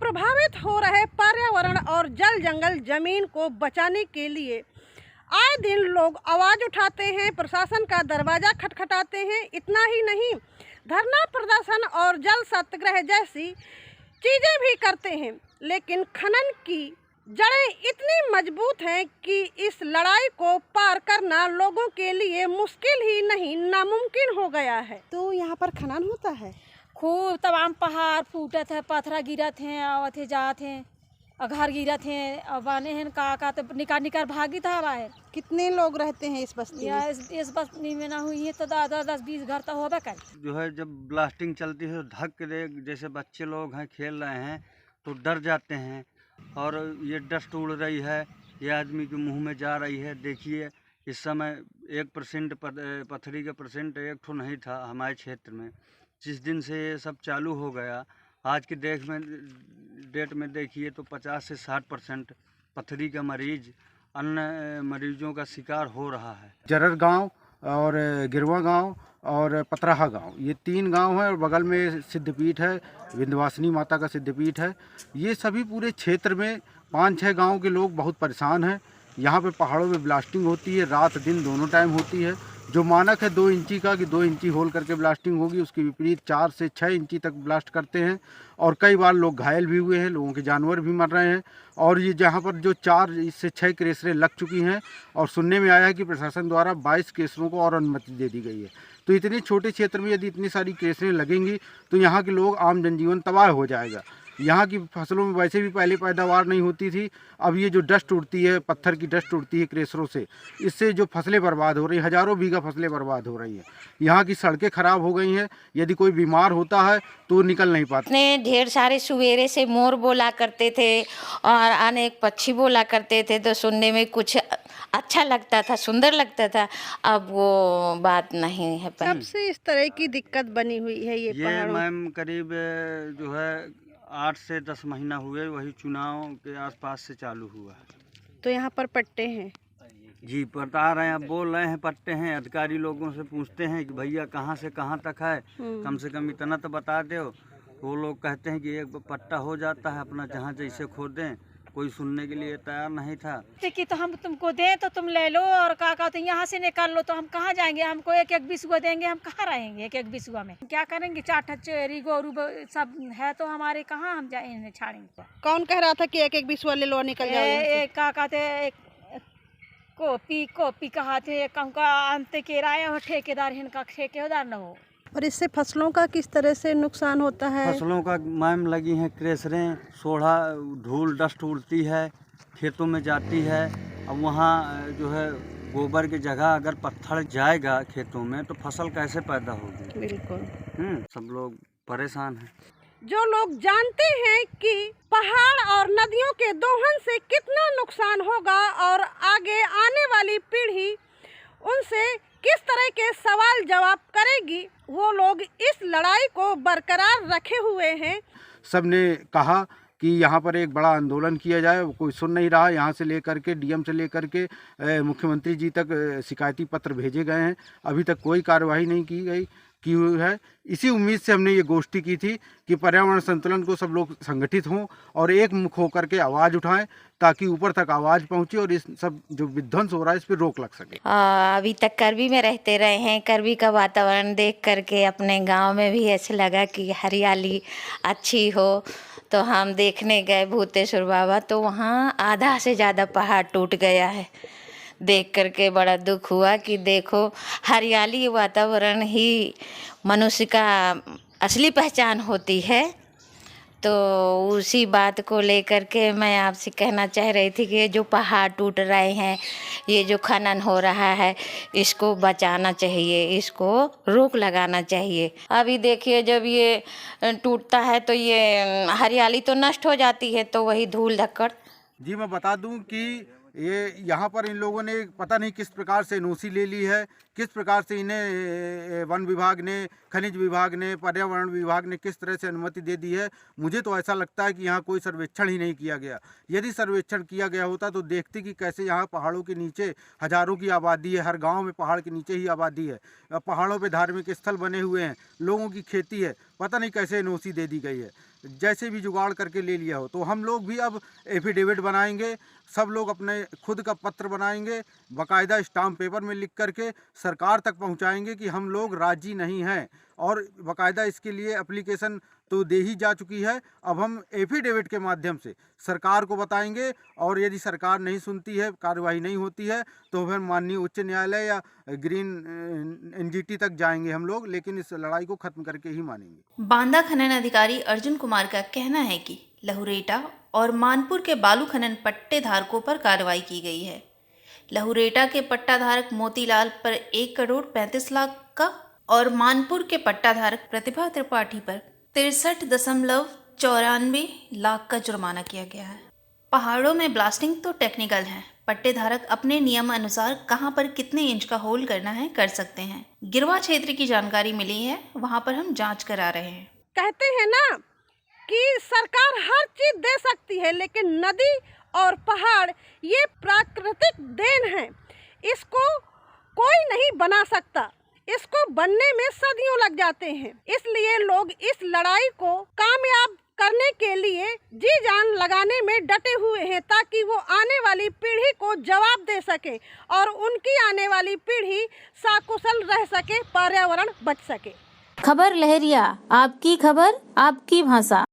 प्रभावित हो रहे पर्यावरण और जल जंगल जमीन को बचाने के लिए आए दिन लोग आवाज़ उठाते हैं, प्रशासन का दरवाज़ा खटखटाते हैं। इतना ही नहीं, धरना प्रदर्शन और जल सत्याग्रह जैसी चीज़ें भी करते हैं, लेकिन खनन की जड़ें इतनी मजबूत हैं कि इस लड़ाई को पार करना लोगों के लिए मुश्किल ही नहीं, नामुमकिन हो गया है। तो यहाँ पर खनन होता है, खूब तमाम पहाड़ फूटत है, पत्थर गिरत हैं, आवत है जात हैं, और घर गिरत हैं, और बाने हैं का तो निकाल निकाल भागी था बाहर। कितने लोग रहते हैं इस बस्ती या में? इस बस्ती में ना हुई है तो 10-20 घर तो होगा कर। जो है जब ब्लास्टिंग चलती है तो धक दे, जैसे बच्चे लोग हैं खेल रहे हैं तो डर जाते हैं, और ये डस्ट उड़ रही है, ये आदमी के मुंह में जा रही है। देखिए इस समय 1% पथरी का परसेंट एक ठो नहीं था हमारे क्षेत्र में। जिस दिन से ये सब चालू हो गया, आज की डेट में देखिए तो 50 से 60% पथरी का मरीज अन्य मरीजों का शिकार हो रहा है। जरर गांव और गिरवा गांव और पतराहा गांव, ये 3 गांव हैं, और बगल में सिद्धपीठ है, विंध्यवासिनी माता का सिद्धपीठ है। ये सभी पूरे क्षेत्र में 5-6 गांव के लोग बहुत परेशान हैं। यहाँ पे पहाड़ों में ब्लास्टिंग होती है, रात दिन दोनों टाइम होती है। जो मानक है 2 इंची का कि 2 इंची होल करके ब्लास्टिंग होगी, उसके विपरीत 4 से 6 इंची तक ब्लास्ट करते हैं, और कई बार लोग घायल भी हुए हैं, लोगों के जानवर भी मर रहे हैं। और ये जहाँ पर जो 4 से 6 क्रेशरें लग चुकी हैं, और सुनने में आया है कि प्रशासन द्वारा 22 क्रेशरों को और अनुमति दे दी गई है। तो इतने छोटे क्षेत्र में यदि इतनी सारी क्रेशरें लगेंगी तो यहाँ के लोग आम जनजीवन तबाह हो जाएगा। यहाँ की फसलों में वैसे भी पहले पैदावार नहीं होती थी, अब ये जो डस्ट उड़ती है, पत्थर की डस्ट उड़ती है क्रेशरों से, इससे जो फसलें बर्बाद हो रही हैं, हज़ारों बीघा फसलें बर्बाद हो रही हैं। यहाँ की सड़कें खराब हो गई हैं, यदि कोई बीमार होता है तो निकल नहीं पाता। इतने ढेर सारे सवेरे से मोर बोला करते थे और अनेक पक्षी बोला करते थे, तो सुनने में कुछ अच्छा लगता था, सुंदर लगता था। अब वो बात नहीं है। कब से इस तरह की दिक्कत बनी हुई है ये पहाड़ों? मैम करीब जो है 8 से 10 महीना हुए, वही चुनाव के आसपास से चालू हुआ है। तो यहाँ पर पट्टे हैं? जी बता रहे हैं, बोल रहे हैं पट्टे हैं। अधिकारी लोगों से पूछते हैं कि भैया कहाँ से कहाँ तक है, कम से कम इतना तो बता दो। वो लोग कहते हैं कि एक पट्टा हो जाता है, अपना जहाँ जैसे खोदें। कोई सुनने के लिए तैयार नहीं था कि तो हम तुमको दें तो तुम ले लो, और का कहते हैं यहाँ से निकाल लो, तो हम कहाँ जाएंगे? हमको 1-1 बिसुआ देंगे, हम कहाँ रहेंगे 1-1 बिसुआ में? क्या करेंगे? 4 चेरी गोरू सब है तो हमारे, कहाँ हम जाएंगे छाड़ेंगे? कौन कह रहा था कि 1-1 बिसुआ ले लो निकल जाओ? का कहते कॉपी कहाते कहूँ का अंत किराया हो, ठेकेदार इनका ठेकेदार न हो। और इससे फसलों का किस तरह से नुकसान होता है? फसलों का मैम लगी हैं क्रेशरें, सोढ़ा धूल डस्ट उड़ती है, खेतों में जाती है। अब वहाँ जो है गोबर की जगह अगर पत्थर जाएगा खेतों में तो फसल कैसे पैदा होगी? बिल्कुल। सब लोग परेशान हैं। जो लोग जानते हैं कि पहाड़ और नदियों के दोहन से कितना नुकसान होगा और आगे आने वाली पीढ़ी उनसे किस तरह के सवाल जवाब करेगी, वो लोग इस लड़ाई को बरकरार रखे हुए हैं। सबने कहा कि यहाँ पर एक बड़ा आंदोलन किया जाए, वो कोई सुन नहीं रहा। यहाँ से लेकर के डीएम से लेकर के मुख्यमंत्री जी तक शिकायती पत्र भेजे गए हैं, अभी तक कोई कार्रवाई नहीं की हुई है। इसी उम्मीद से हमने ये गोष्ठी की थी कि पर्यावरण संतुलन को सब लोग संगठित हों और एक मुख होकर के आवाज़ उठाएं, ताकि ऊपर तक आवाज़ पहुंचे और इस सब जो विध्वंस हो रहा है इस पर रोक लग सके। अभी तक करबी में रहते रहे हैं। करबी का वातावरण देख करके अपने गांव में भी ऐसे लगा कि हरियाली अच्छी हो, तो हम देखने गए भूतेश्वर बाबा, तो वहाँ आधा से ज़्यादा पहाड़ टूट गया है। देख करके बड़ा दुख हुआ कि देखो, हरियाली वातावरण ही मनुष्य का असली पहचान होती है। तो उसी बात को लेकर के मैं आपसे कहना चाह रही थी कि जो पहाड़ टूट रहे हैं, ये जो खनन हो रहा है, इसको बचाना चाहिए, इसको रोक लगाना चाहिए। अभी देखिए जब ये टूटता है तो ये हरियाली तो नष्ट हो जाती है, तो वही धूल धक्कड़। जी मैं बता दूं कि ये यहाँ पर इन लोगों ने पता नहीं किस प्रकार से एनओसी ले ली है, किस प्रकार से इन्हें वन विभाग ने, खनिज विभाग ने, पर्यावरण विभाग ने किस तरह से अनुमति दे दी है। मुझे तो ऐसा लगता है कि यहाँ कोई सर्वेक्षण ही नहीं किया गया। यदि सर्वेक्षण किया गया होता तो देखते कि कैसे यहाँ पहाड़ों के नीचे हज़ारों की आबादी है, हर गाँव में पहाड़ के नीचे ही आबादी है, पहाड़ों पर धार्मिक स्थल बने हुए हैं, लोगों की खेती है, पता नहीं कैसे एनओसी दे दी गई है। जैसे भी जुगाड़ करके ले लिया हो। तो हम लोग भी अब एफिडेविट बनाएंगे, सब लोग अपने खुद का पत्र बनाएंगे, बाकायदा स्टाम्प पेपर में लिख करके सरकार तक पहुंचाएंगे कि हम लोग राजी नहीं हैं, और बाकायदा इसके लिए एप्लीकेशन तो दे ही जा चुकी है। अब हम एफिडेविट के माध्यम से सरकार को बताएंगे, और यदि सरकार नहीं सुनती है, कार्यवाही नहीं होती है, तो फिर माननीय उच्च न्यायालय या ग्रीन एनजीटी तक जाएंगे हम लोग, लेकिन इस लड़ाई को खत्म करके ही मानेंगे। बांदा खनन अधिकारी अर्जुन कुमार का कहना है कि लहुरेटा और मानपुर के बालू खनन पट्टे धारकों पर कार्रवाई की गई है। लहुरेटा के पट्टाधारक मोतीलाल पर 1 करोड़ 35 लाख का और मानपुर के पट्टाधारक प्रतिभा त्रिपाठी पर 63.94 लाख का जुर्माना किया गया है। पहाड़ों में ब्लास्टिंग तो टेक्निकल है, पट्टेधारक अपने नियम अनुसार कहां पर कितने इंच का होल करना है कर सकते हैं। गिरवा क्षेत्र की जानकारी मिली है, वहां पर हम जांच करा रहे हैं। कहते हैं ना कि सरकार हर चीज दे सकती है, लेकिन नदी और पहाड़ ये प्राकृतिक देन है, इसको कोई नहीं बना सकता, इसको बनने में सदियों लग जाते हैं। इसलिए लोग इस लड़ाई को कामयाब करने के लिए जी जान लगाने में डटे हुए हैं, ताकि वो आने वाली पीढ़ी को जवाब दे सके और उनकी आने वाली पीढ़ी सकुशल रह सके, पर्यावरण बच सके। खबर लहरिया, आपकी खबर आपकी भाषा।